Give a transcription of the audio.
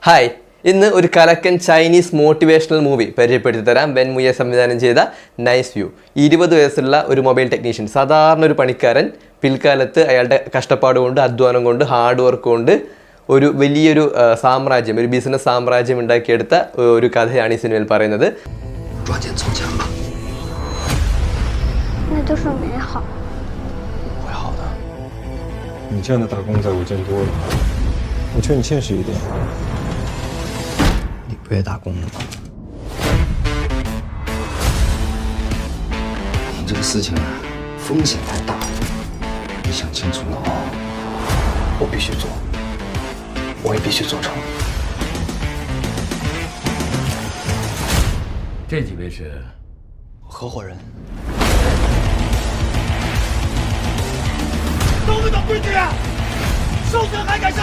ഹായ്, ഇന്ന് ഒരു കലക്കൻ ചൈനീസ് മോട്ടിവേഷണൽ മൂവി പരിചയപ്പെടുത്തി തരാം. വെൻ മുയെ സംവിധാനം ചെയ്ത നൈസ് വ്യൂ. 20 വയസ്സുള്ള ഒരു മൊബൈൽ ടെക്നീഷ്യൻ, സാധാരണ ഒരു പണിക്കാരൻ, പിൽക്കാലത്ത് അയാളുടെ കഷ്ടപ്പാട് കൊണ്ട്, അധ്വാനം കൊണ്ട്, ഹാർഡ് വർക്ക് കൊണ്ട് ഒരു വലിയൊരു സാമ്രാജ്യം, ഒരു ബിസിനസ് സാമ്രാജ്യം ഉണ്ടാക്കിയെടുത്ത ഒരു കഥയാണ് ഈ സിനിമയിൽ പറയുന്നത്.你这样的打工仔我见多了，我劝你现实一点。你不也打工了吗？你这个事情啊，风险太大了，你想清楚了哦。我必须做，我也必须做成。这几位是合伙人。懂不懂规矩啊？受损还敢上？